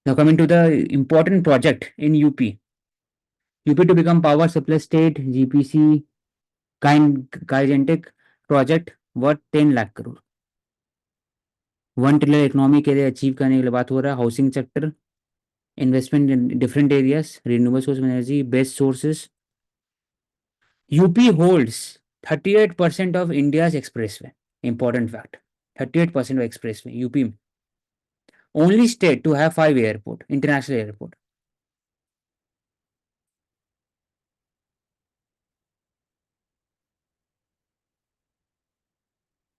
Now coming to the important project in UP. UP to become power surplus state, GPC gigantic project worth 10 lakh crore, 1 trillion economy के लिए achieve करने के लिए बात हो रहा है. Housing sector, investment in different areas, renewable source of energy, best sources. UP holds 38% of India's expressway. Important fact, 38% of expressway UP में. Only state to have 5 airport, international airport.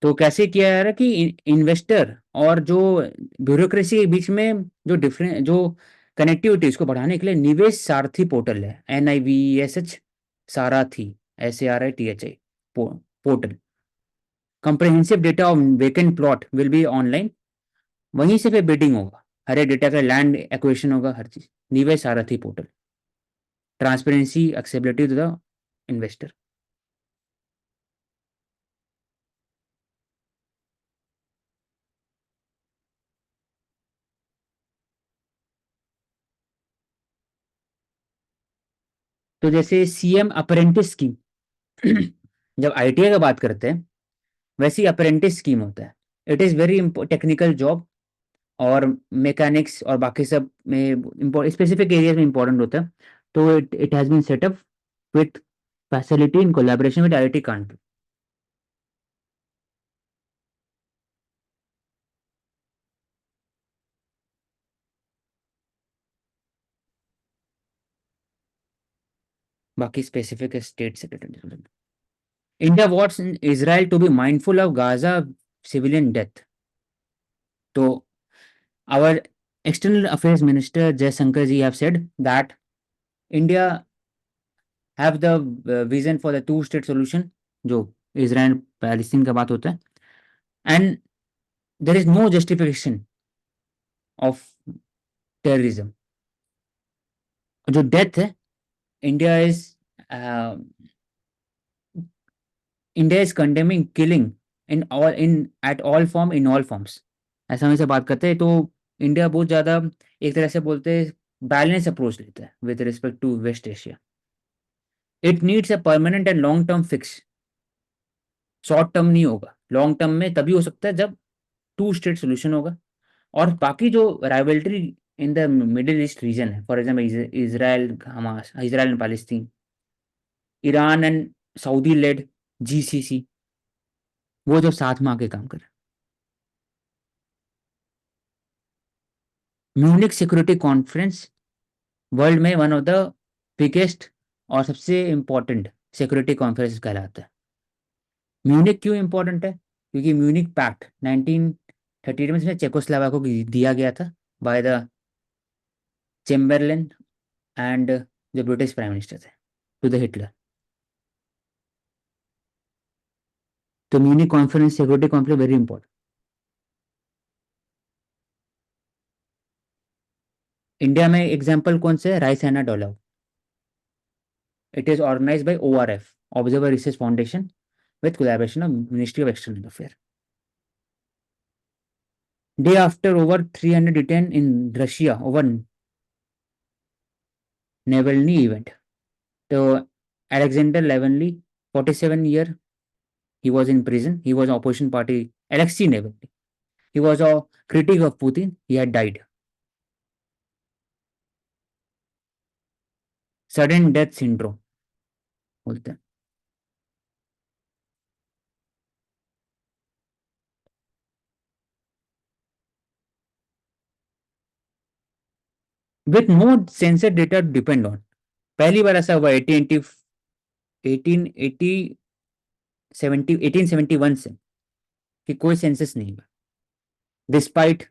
तो कैसे किया जा रहा है कि इन्वेस्टर और जो ब्यूरोक्रेसी के बीच में जो डिफरेंट जो कनेक्टिविटी उसको बढ़ाने के लिए निवेश सारथी पोर्टल है, NIVESH Sarathi, SARITHI portal. Comprehensive data of vacant plot will be online. वहीं से फिर बिडिंग होगा, हर एक डेटा का लैंड एक्वेशन होगा, हर चीज. Nivesh Sarathi portal, transparency, accessibility to the investor. तो जैसे CM अप्रेंटिस स्कीम, जब ITI का बात करते हैं वैसे ही अप्रेंटिस स्कीम होता है. It is very technical job, और मैकेनिक्स और बाकी सब में स्पेसिफिक एरियाज में इंपॉर्टेंट होता है. तो it has been setup with facility in collaboration with IIT Kanpur. बाकी specific state secretary. India wants in Israel to be mindful of Gaza civilian death. तो our external affairs minister Jayashankar ji have said that India have the vision for the two state solution, जो Israel Palestine का बात होता है. And there is no justification of terrorism. जो death है, India is India is condemning killing in at all form, in all forms. ऐसा हमें से बात करते हैं तो इंडिया बहुत ज़्यादा एक तरह से बोलते हैं बैलेंस अप्रोच लेता है with respect to West Asia. It needs a permanent and long term fix. Short term नहीं होगा, लॉन्ग टर्म में तभी हो सकता है जब टू स्टेट सोल्यूशन होगा. और बाकी जो राइवल्ट्री in the middle east region है, for example Israel Hamas, Israel and Palestine, Iran and Saudi led GCC, वो जो साथ में आके काम कर रहे हैं. म्यूनिक सिक्योरिटी कॉन्फ्रेंस वर्ल्ड में वन ऑफ द बिगेस्ट और सबसे इम्पोर्टेंट सिक्योरिटी कॉन्फ्रेंस कहलाता है. म्यूनिक क्यों इंपॉर्टेंट है? क्योंकि म्यूनिक पैक्ट 1938 में इसमें चेकोस्लोवाकिया को दिया गया था बाय द चेम्बरलेन एंड जो ब्रिटिश प्राइम मिनिस्टर थे टू द हिटलर. तो Munich conference, security conference very important. India में एग्जाम्पल कौन से है? Raisina dialogue. It is organise by ORF, observer research foundation, with collaboration of Ministry of External Affairs. Day after over 300 detained in Russia over Navalny event. So Alexander Navalny, 47-year, he was in prison. He was opposition party Alexei Navalny. He was a critic of Putin. He had died. Sudden death syndrome बोलते हैं. With no censored data to depend on. पहली बार ऐसा हुआ 1871 से कि कोई census नहीं हुआ. डिस्पाइट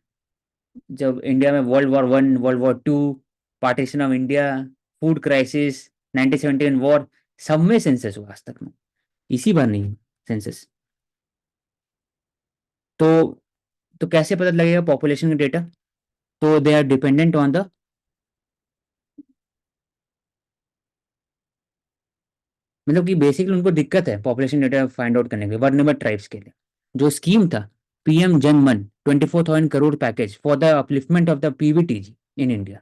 जब इंडिया में World War I, World War II, partition of India, food crisis, 1971 war, सब में सेंसस हुआ आज तक में. इसी बार नहीं सेंसस. तो तो कैसे पता लगेगा पॉपुलेशन का डेटा? तो they are dependent on the, मतलब कि बेसिकली उनको दिक्कत है पॉपुलेशन डेटा फाइंड आउट करने के लिए वर्नेबल ट्राइब्स के लिए. जो स्कीम था PM Jan Man, 24,000 crore package for the upliftment of the PVTG, in India,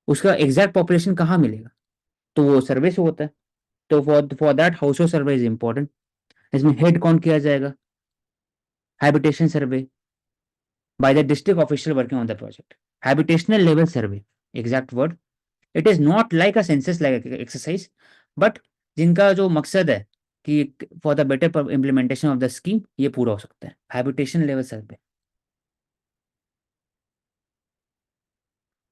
उसका एग्जैक्ट पॉपुलेशन कहाँ मिलेगा? तो वो सर्वे से होता है। तो for that house hold survey is important. इसमें हेड काउंट किया जाएगा, habitation survey by the district official working on the project, habitational level survey, exact word. It is not like a census like exercise, but जिनका जो मकसद है कि for the better implementation of the scheme ये पूरा हो सकता है, हैबिटेशन लेवल सर्वे।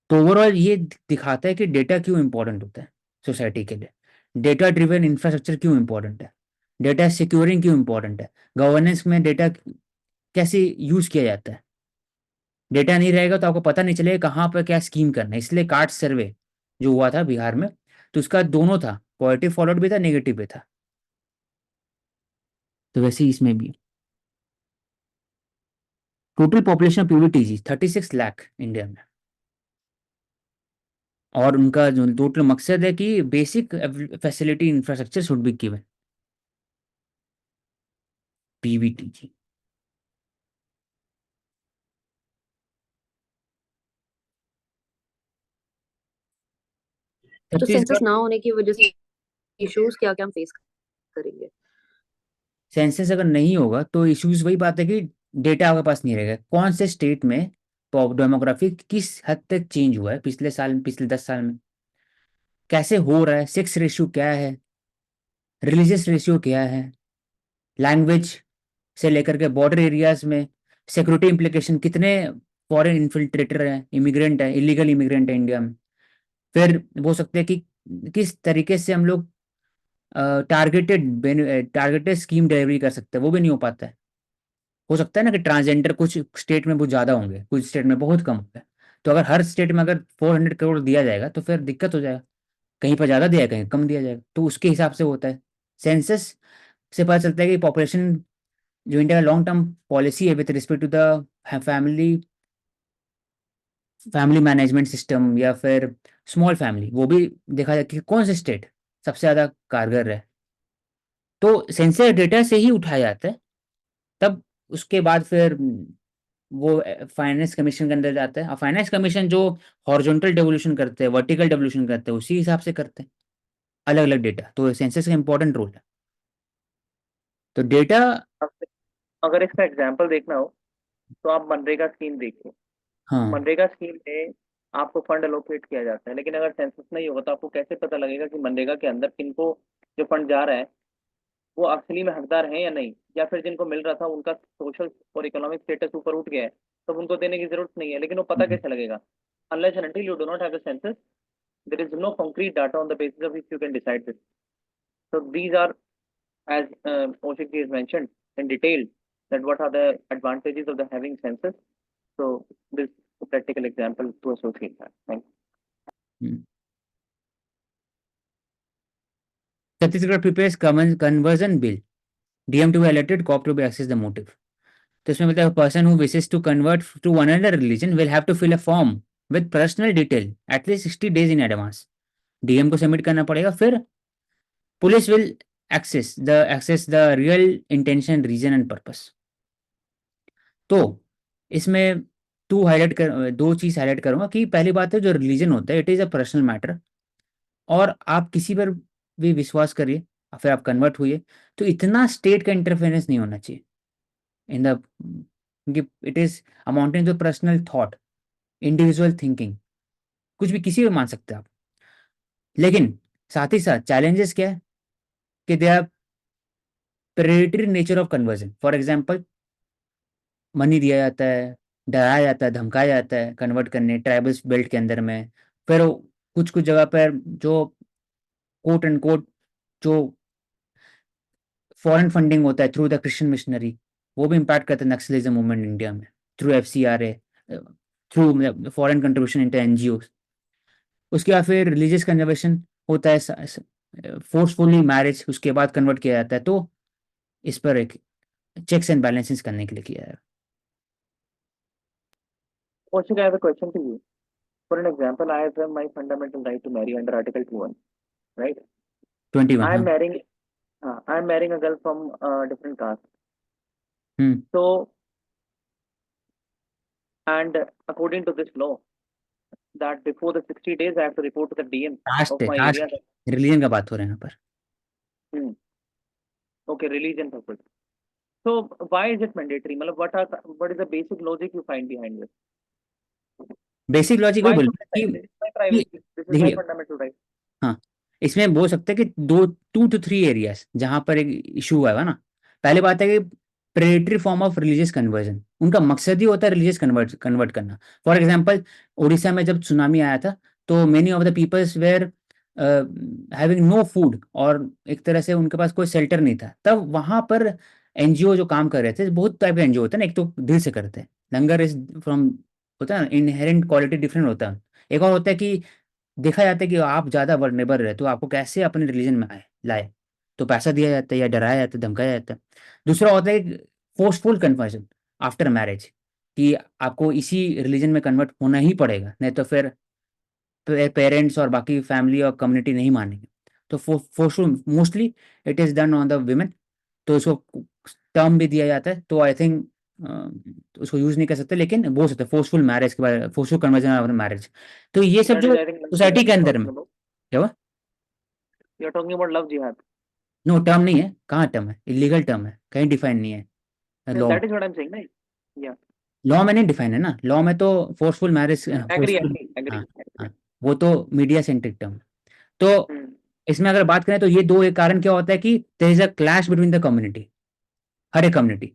तो ओवरऑल ये दिखाता है कि डेटा क्यों इंपॉर्टेंट होता है सोसाइटी के लिए, डेटा ड्रिवन इंफ्रास्ट्रक्चर क्यों इंपॉर्टेंट है, डेटा सिक्योरिंग क्यों इंपॉर्टेंट है, गवर्नेंस में डेटा कैसे यूज किया जाता है। डेटा नहीं रहेगा तो आपको पता नहीं चलेगा कहाँ पर क्या स्कीम करना है। इसलिए कार्ड सर्वे जो हुआ था बिहार में, तो उसका दोनों था, पॉजिटिव फॉलोड भी था, नेगेटिव भी था। तो वैसे ही इसमें भी total population of PVTG 36 lakh India में, और उनका जो टोटल मकसद है कि basic facility infrastructure should be given, PVTG. तो सेंसस छत्तीसगढ़ ना होने की वजह से इश्यूज क्या क्या हम फेस करेंगे? सेंसस अगर नहीं होगा तो इश्यूज वही बात है कि डेटा आपके पास नहीं रहेगा, कौन से स्टेट में डेमोग्राफी किस हद तक चेंज हुआ है पिछले साल, पिछले 10 साल में, कैसे हो रहा है, सेक्स रेशियो क्या है, रिलीजियस रेशियो क्या है, लैंग्वेज से लेकर के बॉर्डर एरियाज में सिक्योरिटी इम्प्लीकेशन, कितने फॉरेन इन्फिल्ट्रेटर हैं, इमिग्रेंट है, इलीगल इमिग्रेंट है इंडिया में। फिर हो सकता है कि किस तरीके से हम लोग टारगेटेड स्कीम डिलीवरी कर सकते हैं, वो भी नहीं हो पाता है। हो सकता है ना कि ट्रांसजेंडर कुछ स्टेट में बहुत ज़्यादा होंगे, कुछ स्टेट में बहुत कम होंगे। तो अगर हर स्टेट में अगर 400 करोड़ दिया जाएगा तो फिर दिक्कत हो जाएगा, कहीं पर ज़्यादा दिया कहीं कम दिया जाएगा, तो उसके हिसाब से होता है। सेंसस से पता चलता है कि पॉपुलेशन, जो इंडिया का लॉन्ग टर्म पॉलिसी है with respect to the family family management system या फिर स्मॉल फैमिली, वो भी देखा जाए कि कौन से स्टेट सबसे ज़्यादा कारगर है। तो सेंसर डेटा से ही उठाया जाता है। तब उसके बाद फिर वो फाइनेंस कमीशन के अंदर जाता है, और फाइनेंस कमीशन जो हॉरिजॉन्टल डेवोल्यूशन करते हैं, वर्टिकल डेवोल्यूशन करते हैं, उसी हिसाब से करते हैं अलग अलग डेटा। तो सेंसस का इंपॉर्टेंट रोल है। तो डेटा। अगर इसका एग्जाम्पल देखना हो तो आप मनरेगा स्कीम देखिए। हाँ। मनरेगा स्कीम में आपको फंड एलोकेट किया जाता है, लेकिन अगर सेंसस नहीं होगा तो आपको कैसे पता लगेगा कि मनरेगा के अंदर किनको जो फंड जा रहा है वो असली में हकदार हैं या नहीं, या फिर जिनको मिल रहा था उनका सोशल और इकोनॉमिक स्टेटस ऊपर उठ गया है तो अब उनको देने की जरूरत नहीं है। लेकिन वो पता हम्म, कैसे लगेगा? Unless and until you do not have a census, there is no concrete data on the basis of which you can decide this. So these are, as Oshik has mentioned in detail, that what are the advantages of the having census. So this is a practical example to associate that. Thank you. Hmm. Chhattisgarh prepares conversion bill, DM to be elected, cop to be access the motive। तो इसमें मतलब person who wishes to convert to one another religion will have to fill a form with personal detail at least 60 days in advance. DM को submit करना पड़ेगा, फिर police will access the real intention, reason and purpose. तो इसमें दो चीज highlight करूंगा कि पहली बात है, जो रिलीजन होता है it is a personal matter, और आप किसी पर भी विश्वास करिए और फिर आप कन्वर्ट हुई, तो इतना स्टेट का इंटरफेरेंस नहीं होना चाहिए इन द, क्योंकि it is amounting to personal thought, individual thinking, कुछ भी किसी भी मान सकते हैं आप। लेकिन साथ ही साथ चैलेंजेस क्या है कि they are predatory nature of conversion. For example, money दिया जाता है, डराया जाता है, धमकाया जाता है कन्वर्ट करने ट्राइबल्स बेल्ट के अंदर में। फिर कुछ कुछ जगह पर जो कोट एंड कोट जो फॉरेन फंडिंग होता है थ्रू द क्रिश्चियन मिशनरी, वो भी इम्पैक्ट करता है नक्सलिज्म मूवमेंट इंडिया में, through FCRA, through foreign contribution into NGO। उसके बाद फिर रिलीजियस कन्जर्वेशन होता है, फोर्सफुली मैरिज उसके बाद कन्वर्ट किया जाता है। तो इस पर एक चेक्स एंड बैलेंसेस करने के लिए किया है। Oshik, I have a question to you. For an example, I have my fundamental right to marry under Article 21, right? 21, I am हाँ। marrying, I am marrying a girl from a different caste. Hmm. So, and according to this law, that before the 60 days I have to report to the DM caste of है, my caste area. Religion का बात हो रहा है यहाँ पर. Hmm. Okay, religion purpose. So why is it mandatory? मतलब what is the basic logic you find behind this? Basic logic Why वही should बोलते I हैं sign? कि This is my privacy. This is my देखिए, fundamental right. हाँ, इसमें बोल सकते हैं कि 2 to 3 एरियाज जहां पर एक इशू आएगा ना. पहले बात है कि predatory form of religious conversion, उनका मकसद ही होता है रिलीजियस कन्वर्ट करना. फॉर एग्जांपल, उड़ीसा में जब सुनामी आया था तो many of the peoples were having no food, और एक तरह से उनके पास कोई शेल्टर नहीं था. तब वहां पर एनजीओ जो काम कर रहे थे, बहुत टाइप के एनजीओ होते हैं ना, एक तो दिल से करते हैं, लंगर इज फ्रॉम, होता है ना, इनहेरेंट क्वालिटी डिफरेंट होता है. एक और होता है कि देखा जाता है कि आप ज़्यादा वर्नेबल रहे तो आपको कैसे अपने रिलीजन में लाए, तो पैसा दिया जाता है या डराया जाता है, धमकाया जाता है. दूसरा होता है फोर्सफुल कन्वर्जन आफ्टर मैरिज, कि आपको इसी रिलीजन में कन्वर्ट होना ही पड़ेगा, नहीं तो फिर पेरेंट्स और बाकी फैमिली और कम्युनिटी नहीं मानेंगे. तो forceful mostly it is done on the women. तो इसको टर्म भी दिया जाता है, तो आई थिंक उसको यूज नहीं कर सकते, लेकिन बोल सकते फोर्सफुल मैरिज के बारे, फोर्सफुल कन्वर्जन ऑफ मैरिज. तो ये सब That जो is, I think, love society jihad के you're अंदर talking में about. क्या हुआ. You're talking about love jihad. No, term नहीं है, कहाँ टर्म है, इलीगल टर्म है, कहीं डिफाइन नहीं है Yeah, law. that is what I'm saying, right? Yeah. Law में नहीं डिफाइन है ना, लॉ में तो forceful marriage, Agree, forceful. agree, agree, हाँ, agree. हाँ, वो तो मीडिया सेंट्रिक टर्म. तो Hmm. इसमें अगर बात करें तो ये दो एक कारण क्या होता है कि there is a clash between the community, हर एक कम्युनिटी.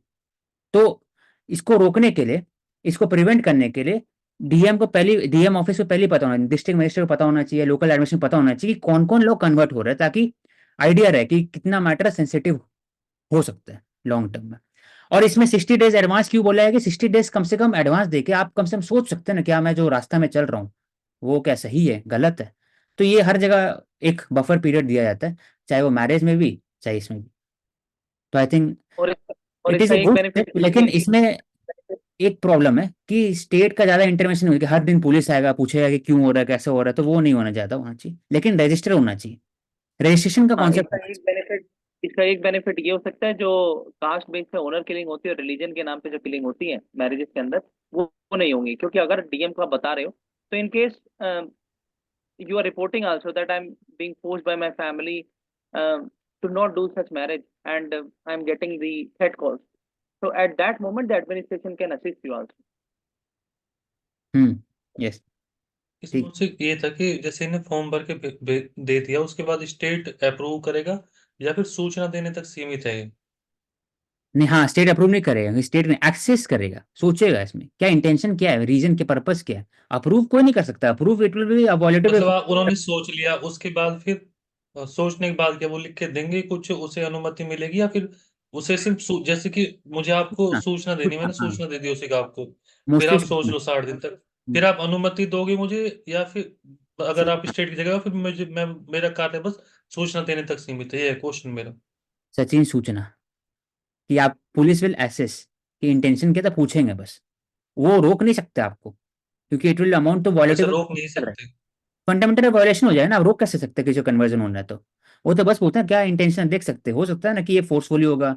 तो इसको रोकने के लिए, इसको प्रिवेंट करने के लिए, डीएम को पहली, डीएम ऑफिस को पहले पता होना, डिस्ट्रिक्ट मजिस्ट्रेट को पता होना चाहिए, लोकल एडमिनिस्ट्रेशन को पता होना चाहिए कि कौन कौन लोग कन्वर्ट हो रहे हैं, ताकि आइडिया रहे कि कितना मैटर सेंसिटिव हो सकता है लॉन्ग टर्म में. और इसमें 60 डेज एडवांस क्यों बोला है कि 60 डेज कम से कम एडवांस देके आप कम से कम सोच सकते हैं ना, क्या मैं जो रास्ता में चल रहा हूँ वो क्या सही है गलत है. तो ये हर जगह एक बफर पीरियड दिया जाता है, चाहे वो मैरिज में भी चाहे इसमें भी. तो आई थिंक और इसका और इट इज इसका ए एक गुड बेनिफिट स्टेप, लेकिन इसमें एक प्रॉब्लम है कि स्टेट का ज्यादा इंटरवेंशन नहीं हो कि हर दिन पुलिस आएगा पूछेगा कि क्यों हो रहा है कैसे हो रहा है, तो वो नहीं होना चाहिए, लेकिन रजिस्टर होना चाहिए. रजिस्ट्रेशन का हाँ, कॉन्सेप्ट होना चाहिए. इसका एक बेनिफिट ये हो सकता है, जो कास्ट बेस पे ओनर किलिंग होती है और रिलीजन के नाम पे जो किलिंग होती है मैरिजेस के अंदर, वो नहीं होंगी, क्योंकि अगर डीएम को आप बता रहे हो तो in case you are reporting also that I'm being forced by my family to not do such marriage, and I'm getting the threat calls. So at that moment, the administration can assist you also. Yes. इसमें ठीक. मुझसे ये था कि जैसे इन्हें form भर के दे दिया, उसके बाद स्टेट अप्रूव करेगा या फिर सूचना देने तक सीमित है ये? नहीं, हाँ, स्टेट अप्रूव नहीं करेगा, स्टेट ने एक्सेस करेगा, सोचेगा इसमें क्या इंटेंशन क्या है, रीजन के पर्पस क्या है. अप्रूव कोई नहीं कर सकता, approve it will be avoidable. मतलब उन्होंने सोच लिया, उसके बाद फिर सोचने के बाद क्या वो लिख के देंगे कुछ, उसे अनुमति मिलेगी या फिर उसे सिर्फ जैसे कि मुझे आपको हाँ, सूचना देनी, मैंने हाँ, सूचना दे दी उसी का आपको, फिर मोस्टली आप सोच लो 60 दिन तक, फिर आप अनुमति दोगे मुझे, या फिर अगर आप स्टेट की जगह फिर मैं मेरा कार्य बस सूचना देने तक सीमित है? ये है क्वेश्चन मेरा। सचिन, सूचना कि आप पुलिस विल एसेस कि इंटेंशन क्या था, पूछेंगे बस. वो रोक नहीं सकते आपको, क्योंकि इट विल अमाउंट टू अच्छा, वॉलेटिव. रोक नहीं सकते? फंडामेंटल वायलेशन हो जाए ना, आप रोक कैसे सकते हैं किसी कन्वर्जन होना है तो. वो तो बस बोलते हैं क्या इंटेंशन देख सकते, हो सकता है ना कि ये फोर्सफुली होगा.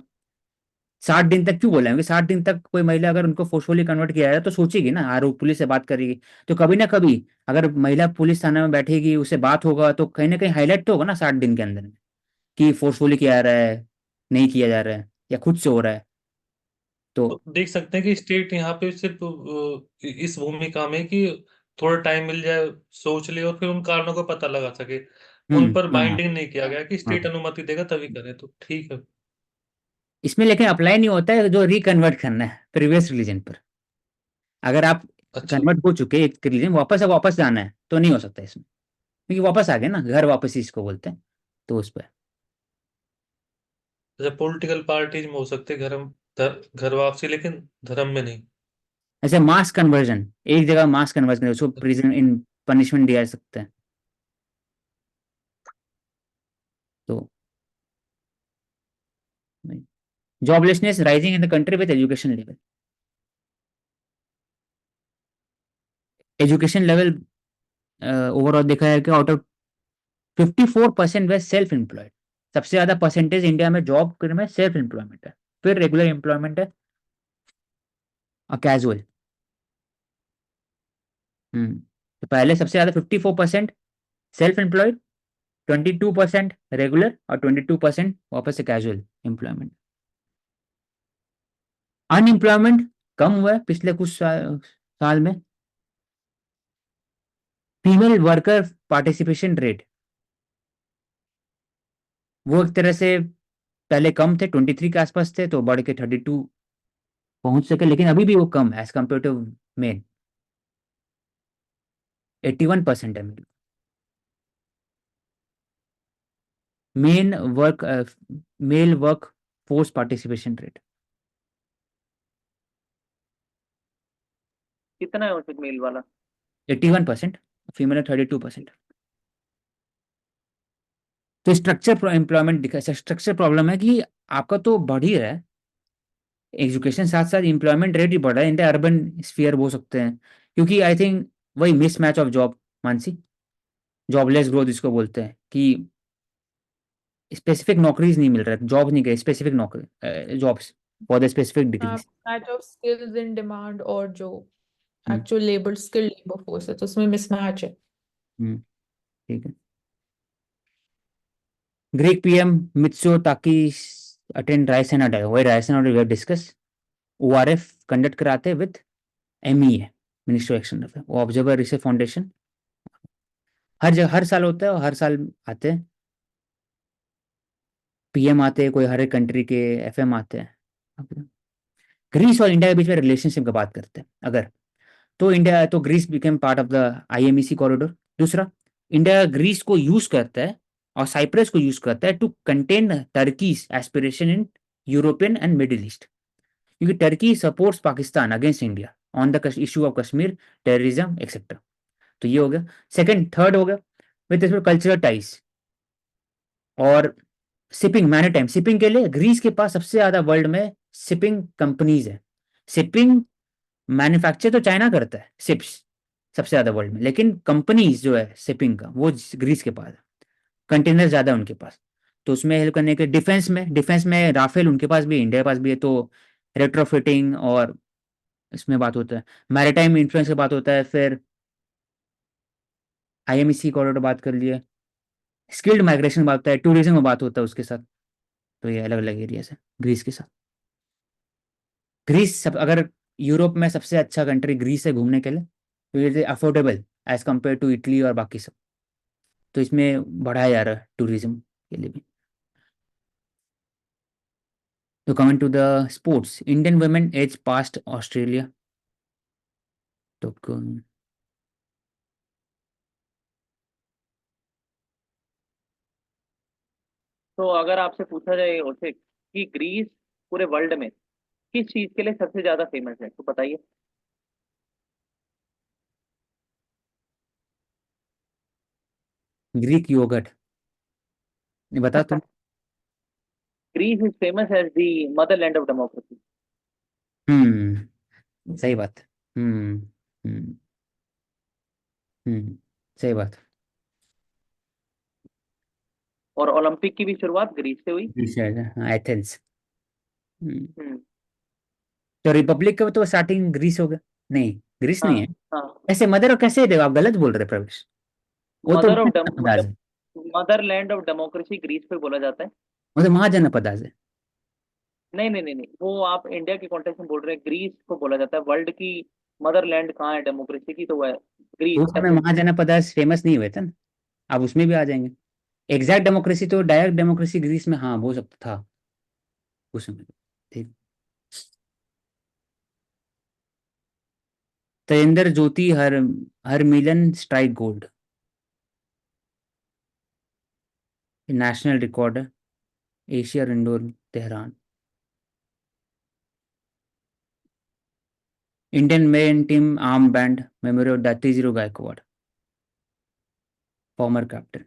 60 दिन तक क्यों बोला है, 60 दिन तक कोई महिला अगर उनको फोर्सफुली कन्वर्ट किया जाए तो सोचेगी ना, आरोप पुलिस से बात करेगी, तो कभी ना कभी अगर महिला पुलिस थाना में बैठेगी, उससे बात होगा, तो कहीं ना कहीं हाईलाइट तो होगा ना 60 दिन के अंदर में कि फोर्सफुली किया जा रहा है, नहीं किया जा रहा है, या खुद से हो रहा है. तो तो देख सकते हैं कि स्टेट यहाँ पे सिर्फ इस भूमिका में कि थोड़ा टाइम मिल जाए, सोच ले और फिर उन कारणों का पता लगा सके, उन पर हाँ, बाइंडिंग नहीं किया गया कि स्टेट हाँ. अनुमति देगा तभी करें, तो ठीक है। इसमें लेकिन अप्लाई नहीं होता है जो रिकन्वर्ट करना है प्रीवियस रिलीजन पर. अगर आप अच्छा, कन्वर्ट हो चुके हैं एक रिलीजन, वापस जाना है तो नहीं हो सकता इसमें, क्योंकि वापस आ गए ना, घर वापस इसको बोलते हैं. तो उस पर जैसे पॉलिटिकल पार्टीज में हो सकते हैं घर वापसी, लेकिन धर्म में नहीं। ऐसे मास कन्वर्जन, एक जगह मास कन्वर्जन उसको प्रिजन इन पनिशमेंट दिया जा सकता है. तो joblessness rising in the country with education level. Education level overall देखा है कि out of 54% way self employed. सबसे ज्यादा परसेंटेज इंडिया में जॉब करने में सेल्फ एम्प्लॉयमेंट है, फिर रेगुलर एम्प्लॉयमेंट है और कैजुअल. तो पहले सबसे ज्यादा 54% सेल्फ एम्प्लॉयड, 22% रेगुलर और 22% वापस से कैजुअल एम्प्लॉयमेंट। अनएम्प्लॉयमेंट कम हुआ है पिछले कुछ साल में। फीमेल वर्कर पार्टिसिपेशन रेट वो एक तरह से पहले कम थे, 23 के आसपास थे, तो बढ़ के 32 पहुंच सके, लेकिन अभी भी वो कम है एज कम्पेयर टू मेन। 81% है men work male work force participation rate. कितना है औसत मेल वाला? 81%, फीमेल 32%। तो स्ट्रक्चर एम्प्लॉयमेंट दिखा, स्ट्रक्चर प्रॉब्लम है कि आपका तो बढ़ ही रहा है एजुकेशन, साथ साथ एम्प्लॉयमेंट रेट भी बढ़ रहा है। इंडिया अर्बन स्फीयर हो सकते हैं, क्योंकि आई थिंक वही mismatch of job, Mansi, jobless growth जिसको बोलते हैं, कि स्पेसिफिक नौकरीज नहीं मिल रहा है, जॉब नहीं गए, स्पेसिफिक नौकरी jobs for the specific degrees. Match of skills in demand और जो hmm. Actual labour skill labour force है तो उसमें मिसमैच है। ठीक है। Greek PM Mitsotakis attend Raisina, वही Raisina we have discuss. ORF conduct कराते हैं with MEA, ministry of external affair, वो ऑब्जर्वर रिसर्च फाउंडेशन हर जगह हर साल होता है, और हर साल आते हैं पीएम आते हैं, कोई हर एक कंट्री के एफएम आते हैं। ग्रीस और इंडिया के बीच में रिलेशनशिप की बात करते हैं अगर, तो इंडिया तो Greece became part of the IMEC corridor. दूसरा, इंडिया ग्रीस को यूज करता है और साइप्रस को यूज करता है to contain Turkey's aspiration in European and middle east, क्योंकि Turkey supports Pakistan against India on the issue of Kashmir, terrorism etcetera. तो ये हो गया सेकंड। थर्ड हो गया विद कल्चरल टाइज और शिपिंग, मैरीटाइम शिपिंग के लिए ग्रीस के पास सबसे ज्यादा वर्ल्ड में शिपिंग कंपनीज है। शिपिंग मैन्युफैक्चर तो चाइना करता है शिप्स सबसे ज्यादा वर्ल्ड में, लेकिन कंपनीज जो है शिपिंग का वो ग्रीस के पास है, कंटेनर ज्यादा है उनके पास। तो उसमें हेल्प करने के डिफेंस में राफेल उनके पास भी है, इंडिया के पास भी है, तो रेट्रोफिटिंग और इसमें बात होता है, मैरीटाइम इन्फ्लुएंस की बात होता है, फिर आईएमईसी कॉरिडोर बात कर लिए, स्किल्ड माइग्रेशन बात होता है, टूरिज्म में बात होता है उसके साथ। तो ये अलग अलग एरियाज है ग्रीस के साथ। ग्रीस सब अगर यूरोप में सबसे अच्छा कंट्री ग्रीस है घूमने के लिए, तो ये affordable as compare to Italy और बाकी सब, तो इसमें बढ़ाया जा रहा है टूरिज्म के लिए भी। तो coming to the sports, Indian women as past Australia. तो तो अगर आपसे पूछा जाए उसे कि ग्रीस पूरे वर्ल्ड में किस चीज के लिए सबसे ज्यादा फेमस है, तो बताइए। ग्रीक योगर्ट, बता तुम। Greece is famous as the motherland of democracy. सही बात। हम्म हम्म सही बात। और ओलंपिक की भी शुरुआत ग्रीस से हुई। ग्रीस है, हाँ, एथेंस। हम्म। तो रिपब्लिक का तो स्टार्टिंग ग्रीस होगा, नहीं ग्रीस हाँ नहीं है। हाँ। ऐसे मदर और कैसे दे, आप गलत बोल रहे हैं प्रवेश, वो तो मदर ऑफ पदार्थ है, मतलब मदरलैंड ऑफ डेमोक्रेसी ग्रीस पे बोला जाता है। वो तो महाजन पदार्थ है। नहीं नहीं नहीं नहीं, वो आप इंडिया के कॉन्टेक्स्ट में बोल रहे हैं, ग्रीस को बोला जाता है वर्ल्ड की मदरलैंड कहाँ है डेमोक्रेसी की, तो वह है ग्रीस, उस समय एथेंस। महाजन पदार्थ फेमस नहीं हुए थे ना, अब उसमें भी आ जाएंगे। एग्जैक्ट डेमोक्रेसी तो डायरेक्ट डेमोक्रेसी ग्रीस में हाँ हो सकता था उस समय। ठीक। Tajinder Jyoti Harmilan strike gold, national record है, Asia indoor Tehran. Indian men team arm band memorial Dattajirao Gaekwad, former captain.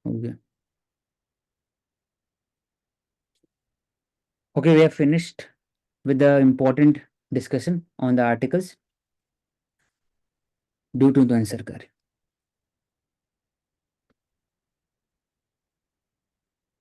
हो गया। Okay, we have finished with the important discussion on the articles due to the answer.